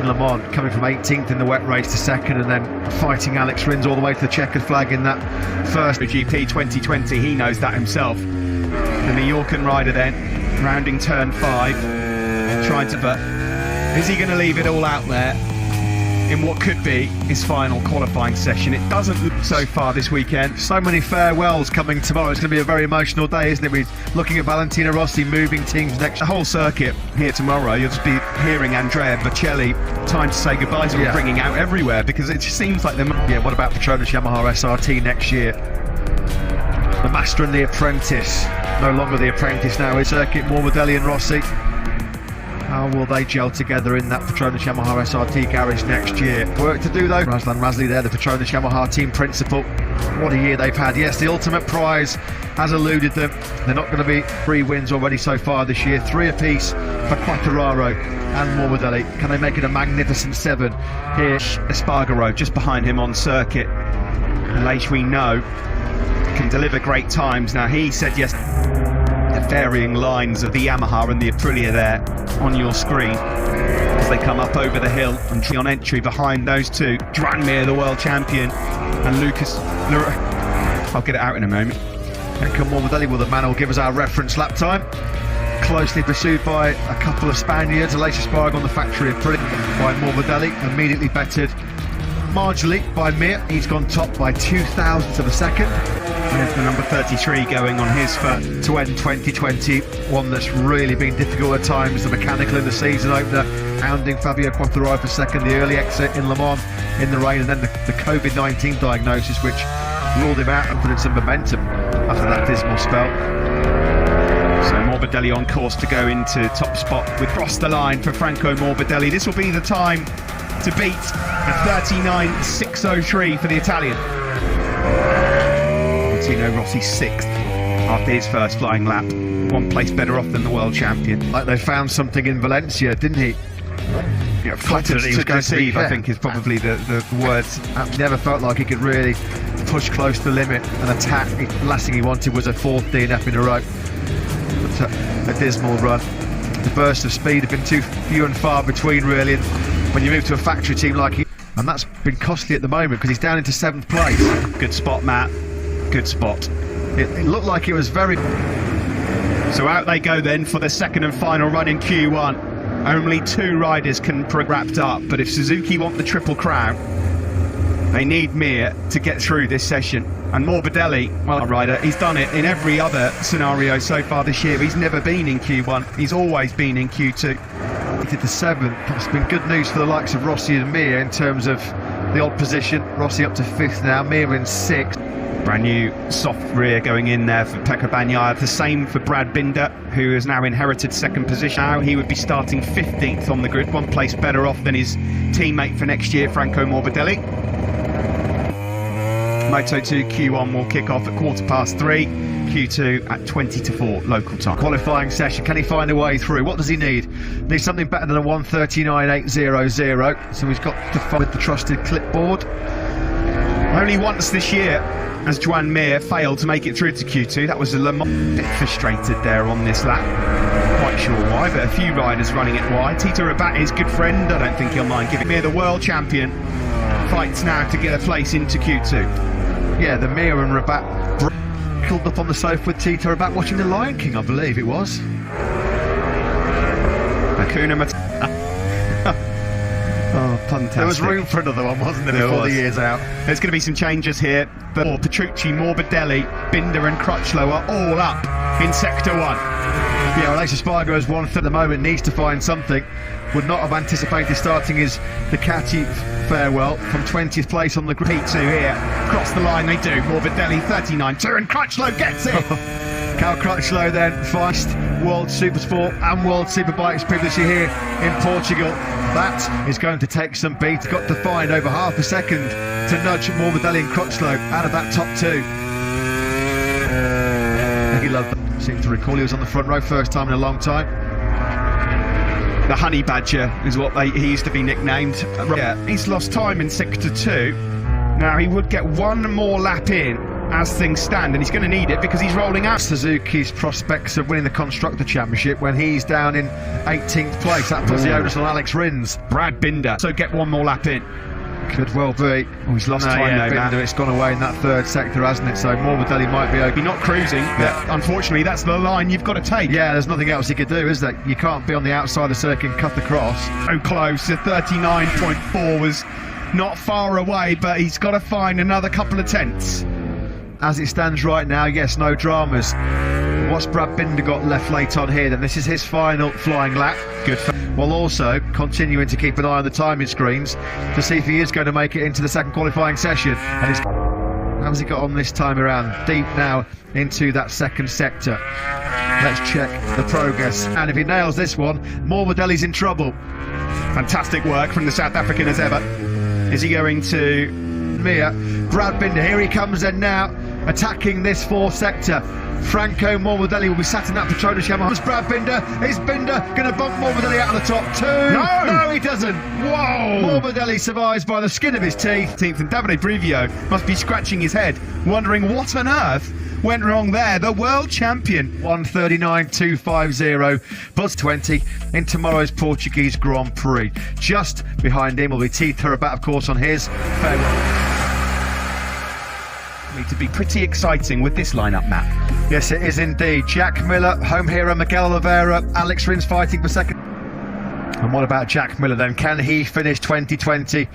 in Le Mans, coming from 18th in the wet race to second, and then fighting Alex Rins all the way to the checkered flag in that first GP 2020. He knows that himself. The Mallorcan rider then, rounding turn 5, trying to, but is he going to leave it all out there in what could be his final qualifying session? It doesn't look so far this weekend. So many farewells coming tomorrow. It's going to be a very emotional day, isn't it? We're looking at Valentino Rossi moving teams next. The whole circuit here tomorrow, you'll just be hearing Andrea Bocelli, Time to Say Goodbye to, ringing out everywhere, because it just seems like they're... Yeah, what about Petronas Yamaha SRT next year? The master and the apprentice. No longer the apprentice now, is Circuit Morbidelli and Rossi. How will they gel together in that Petronas Yamaha SRT garage next year? Work to do though. Razlan Razli there, the Petronas Yamaha team principal. What a year they've had. Yes, the ultimate prize has eluded them. They're not going to be 3 wins already so far this year. 3 apiece for Quartararo and Morbidelli. Can they make it a magnificent 7 here? Espargaro just behind him on circuit. Leish, we know, can deliver great times. Now, he said yes, the varying lines of the Yamaha and the Aprilia there on your screen as they come up over the hill and on entry behind those two. Joan Mir, the world champion, and Lucas... I'll get it out in a moment. Enrico Morbidelli, well, the man will give us our reference lap time. Closely pursued by a couple of Spaniards. Leish Espargaro on the factory Aprilia by Morbidelli, immediately bettered marginally by Mir. He's gone top by 2,000ths of a second. There's the number 33 going on his foot to end 2020, one that's really been difficult at times. The mechanical in the season opener, hounding Fabio Quartararo for second, the early exit in Le Mans in the rain, and then the COVID-19 diagnosis, which ruled him out and put in some momentum after that dismal spell. So Morbidelli on course to go into top spot with cross the line for Franco Morbidelli. This will be the time to beat a 39.603 for the Italian. Valentino Rossi 6th after his first flying lap. 1 place better off than the world champion. Like they found something in Valencia, didn't he? Yeah, flattered that he was going to deceive, I think, is probably the words. Never felt like he could really push close to the limit and attack. The last thing he wanted was a 4th DNF in a row. But a dismal run. The bursts of speed have been too few and far between, really. And when you move to a factory team like he, and that's been costly at the moment because he's down into 7th place. Good spot, Matt. Good spot. It looked like it was very... So out they go then for the second and final run in Q1. Only 2 riders can wrapped up, but if Suzuki want the triple crown, they need Mir to get through this session. And Morbidelli, well, a rider, he's done it in every other scenario so far this year. He's never been in Q1, he's always been in Q2. He did the 7th. It's been good news for the likes of Rossi and Mir in terms of the odd position. Rossi up to 5th now, Mir in 6th. Brand new soft rear going in there for Pecco Bagnaia. The same for Brad Binder, who has now inherited 2nd position. Now he would be starting 15th on the grid, 1 place better off than his teammate for next year, Franco Morbidelli. Moto 2 Q1 will kick off at 3:15. Q2 at 3:40 local time. Qualifying session, can he find a way through? What does he need? Needs something better than a 1:39.800, so he's got to find with the trusted clipboard. Only once this year has Joan Mir failed to make it through to Q2. That was a Le Mans. Bit frustrated there on this lap. Quite sure why, but a few riders running it wide. Tito Rabat, his good friend, I don't think he'll mind giving Mir, the world champion, fights now to get a place into Q2. Yeah, the Mir and Rabat curled up on the sofa with Tito Rabat watching The Lion King, I believe it was. Hakuna Matata. Oh, fantastic. There was room for another one, wasn't there, before the year's out? There's going to be some changes here, but Petrucci, Morbidelli, Binder and Crutchlow are all up in Sector 1. Yeah, well, Espargaro has 1th at the moment, needs to find something. Would not have anticipated starting his Ducati farewell from 20th place on the grid. P2 here, cross the line they do. Morbidelli 39.2 and Crutchlow gets it! Cal Crutchlow then, first World Supersport and World Superbikes previously here in Portugal. That is going to take some beat. Got to find over half a second to nudge Morbidelli and Crutchlow out of that top 2. He loved that. Seemed to recall he was on the front row first time in a long time. The Honey Badger is what he used to be nicknamed. Yeah, he's lost time in Sector 2. Now he would get 1 more lap in as things stand, and he's going to need it because he's rolling out. Suzuki's prospects of winning the Constructor Championship when he's down in 18th place. That puts the onus on Alex Rins. Brad Binder, so get one more lap in. Could well be. Oh, he's lost time though, Binder, Matt. it's gone away in that third sector, hasn't it? So Morbidelli might be okay. He's not cruising, but unfortunately that's the line you've got to take. Yeah, there's nothing else he could do, is there? You can't be on the outside of the circuit and cut the cross. So close. The 39.4 was not far away, but he's got to find another couple of tenths. As it stands right now, yes, no dramas. What's Brad Binder got left late on here then? This is his final flying lap. Good for while also continuing to keep an eye on the timing screens to see if he is going to make it into the second qualifying session. And how's he got on this time around? Deep now into that second sector. Let's check the progress. And if he nails this one, Morbidelli's in trouble. fantastic work from the South African as ever. Is he going to Mia? Brad Binder, here he comes then now, attacking this fourth sector. Franco Morbidelli will be sat in that Petronas Yamaha. It's Brad Binder. Is Binder going to bump Morbidelli out of the top two? No, he doesn't. Whoa! Morbidelli survives by the skin of his teeth. And Davide Brivio must be scratching his head, wondering what on earth went wrong there. The world champion. 1:39.250 plus 20 in tomorrow's Portuguese Grand Prix. Just behind him will be T. Thurabat, of course, on his farewell. Need to be pretty exciting with this lineup, Matt. Yes, it is indeed. Jack Miller, home hero Miguel Oliveira, Alex Rins fighting for second. And what about Jack Miller then? Can he finish 2020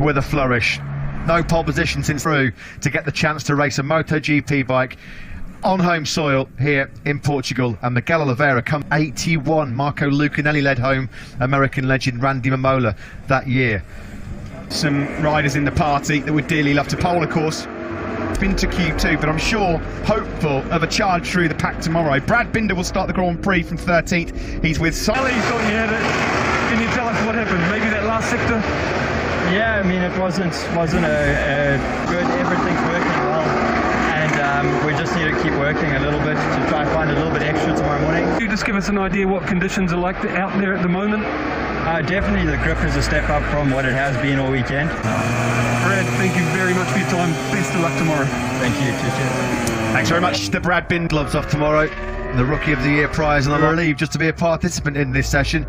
with a flourish? No pole position since through to get the chance to race a MotoGP bike on home soil here in Portugal. And Miguel Oliveira come 81. Marco Lucanelli led home American legend Randy Mamola that year. Some riders in the party that would dearly love to pole, of course. Been to Q2, but I'm sure hopeful of a charge through the pack tomorrow. Brad Binder will start the Grand Prix from 13th. He's with Sally, you thought you had it. Can you tell us what happened? Maybe that last sector? Yeah, I mean, it wasn't a good, everything's working well, and we just need to keep working a little bit to try to find a little bit extra tomorrow morning. Can you just give us an idea what conditions are like out there at the moment? Definitely the grip is a step up from what it has been all weekend. Brad, thank you very much for your time. Best of luck tomorrow. Thank you. Cheers. Thanks very much to Brad Binder. Gloves off tomorrow. The Rookie of the Year prize, and I'm relieved just to be a participant in this session,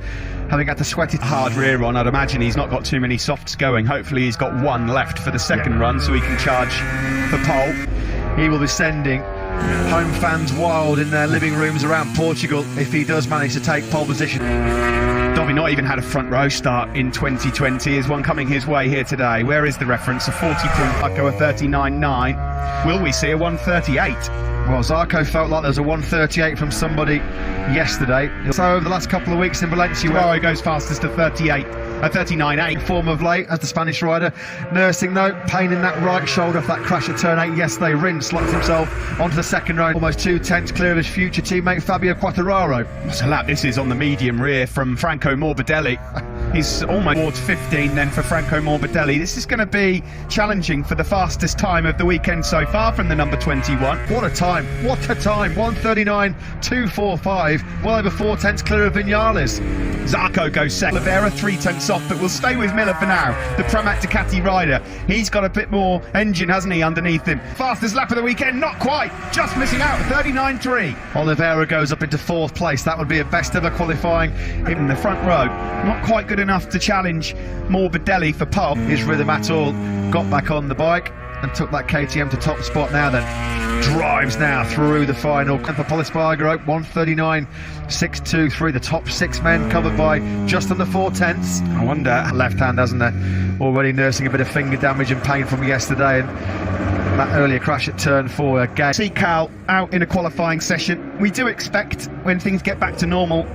having had to sweat it. Hard rear on. I'd imagine he's not got too many softs going. Hopefully he's got one left for the second run so he can charge for pole. He will be sending home fans wild in their living rooms around Portugal if he does manage to take pole position. Dobby not even had a front row start in 2020. Is one coming his way here today? Where is the reference? A 40.5 go a 39.9. Will we see a 138? Well, Zarco felt like there was a 138 from somebody yesterday. So over the last couple of weeks in Valencia, tomorrow goes fastest to 39.8. Form of late as the Spanish rider, nursing though pain in that right shoulder off that crash at turn 8 yesterday. Rins slots himself onto the second row, almost 2/10 clear of his future teammate Fabio Quartararo. What's a lap this is on the medium rear from Franco Morbidelli. He's almost towards 15 then for Franco Morbidelli. This is going to be challenging for the fastest time of the weekend so far from the number 21. What a time, 1:39.245, well over 4/10 clear of Vinales. Zarco goes second. Oliveira 3/10 off, but we'll stay with Miller for now. The Pramac Ducati rider. He's got a bit more engine, hasn't he, underneath him. Fastest lap of the weekend, not quite, just missing out, 39.3. Oliveira goes up into 4th place. That would be a best ever qualifying in the front row. Not quite good enough to challenge Morbidelli for pole. His rhythm at all. Got back on the bike and took that KTM to top spot now then. Drives now through the final. For Polispargaro, 1:39.623. The top 6 men covered by just under 4/10. I wonder. Left hand, hasn't there? Already nursing a bit of finger damage and pain from yesterday. And that earlier crash at turn 4 again. See Cal out in a qualifying session. We do expect when things get back to normal,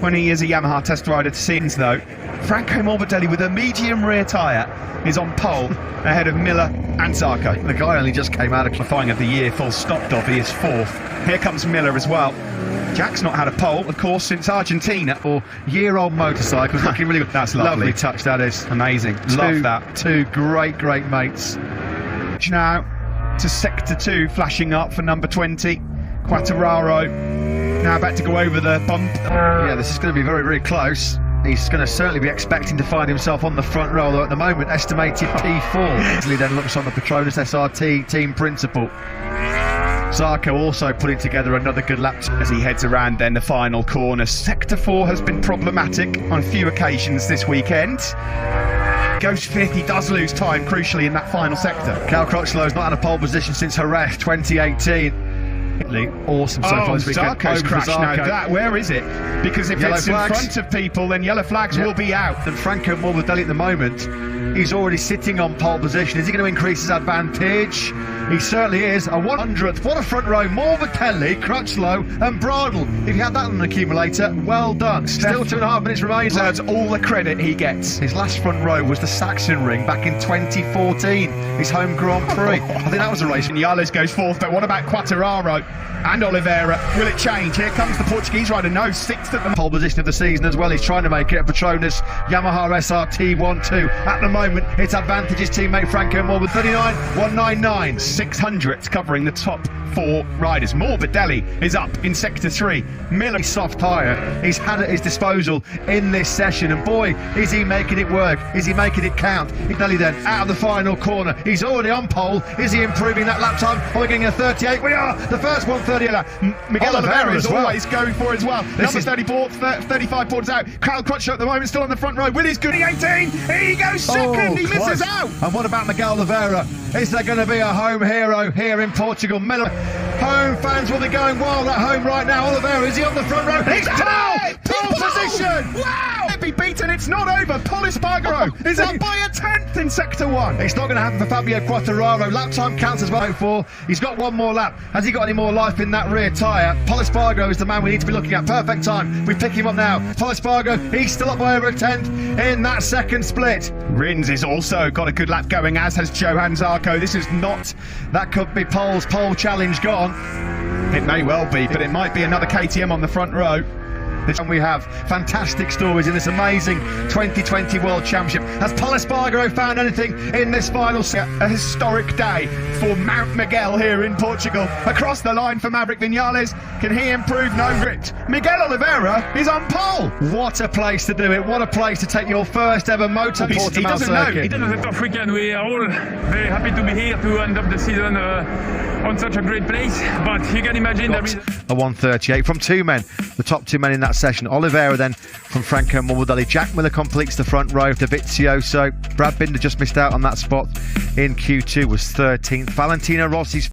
when he is a Yamaha test rider, to see though. Franco Morbidelli with a medium rear tyre is on pole ahead of Miller and Zarco. The guy only just came out of qualifying of the year, full stop. Dobby is 4th. Here comes Miller as well. Jack's not had a pole, of course, since Argentina. Or year-old motorcycles looking really good. That's lovely. Touch, that is. Amazing. Love that. Two great mates. Now to sector 2, flashing up for number 20. Quartararo now about to go over the bump. Yeah, this is going to be very, very close. He's going to certainly be expecting to find himself on the front row, although at the moment estimated P4. He then looks on the Petronas SRT team principal. Zarco also putting together another good lap as he heads around then the final corner. Sector 4 has been problematic on a few occasions this weekend. Goes fifth, he does lose time crucially in that final sector. Cal Crutchlow's not had a pole position since Jerez 2018. Awesome so far this weekend. Zarco's Over crashed now. Zarco. Where is it? Because if Yellow it's flags. in front of people, then yellow flags will be out. And Franco Morbidelli at the moment, he's already sitting on pole position. Is he going to increase his advantage? He certainly is. A 100th. What a front row. Morbidelli, Crutchlow and Bradle. If you had that on an accumulator, well done. Still 2.5 minutes remain. Deserves all the credit he gets. His last front row was the Saxon Ring back in 2014, his home Grand Prix. I think that was a race. Vinales goes fourth, but what about Quartararo and Oliveira? Will it change? Here comes the Portuguese rider. No, sixth at the pole position of the season as well. He's trying to make it a Petronas Yamaha SRT 1-2. At the moment, it's advantage his teammate Franco Morbidelli 39.199. 600th covering the top 4 riders. Morbidelli is up in sector 3. Miller soft tyre he's had at his disposal in this session, and boy is he making it work, is he making it count. Morbidelli then out of the final corner, he's already on pole. Is he improving that lap time? Are we getting a 38? We are. The first 1:38 lap. Miguel Oliveira is as well. always going for it as well. Number 35 boards out. Kyle Crutchlow at the moment still on the front row with his goodie 18. He goes second. He misses out. And what about Miguel Oliveira? Is there going to be a home hero here in Portugal? Miller. Home fans will be going wild at home right now. Oliveira, is he on the front row? He's pole position! Wow! It'd be beaten, it's not over. Pol Espargaro is up by a 10th in sector 1. It's not going to happen for Fabio Quartararo. Lap time counts as well for. He's got one more lap. Has he got any more life in that rear tyre? Pol Espargaro is the man we need to be looking at. Perfect time. We pick him up now. Pol Espargaro, he's still up by over a 10th in that second split. Rins has also got a good lap going, as has Johan Zarco. This is not... That could be Pol's pole challenge gone. It may well be, but it might be another KTM on the front row. And we have fantastic stories in this amazing 2020 World Championship. Has Pol Espargaro found anything in this final set? A historic day for Mount Miguel here in Portugal. Across the line for Maverick Vinales. Can he improve? No grit. Miguel Oliveira is on pole. What a place to do it. What a place to take your first ever moto Portimao circuit. It was a tough weekend. We are all very happy to be here to end up the season on such a great place. But you can imagine there is a 1:38 from 2 men. The top 2 men in that session. Oliveira then from Franco Morbidelli. Jack Miller completes the front row of Davizio. Brad Binder just missed out on that spot in Q2, was 13th. Valentino Rossi's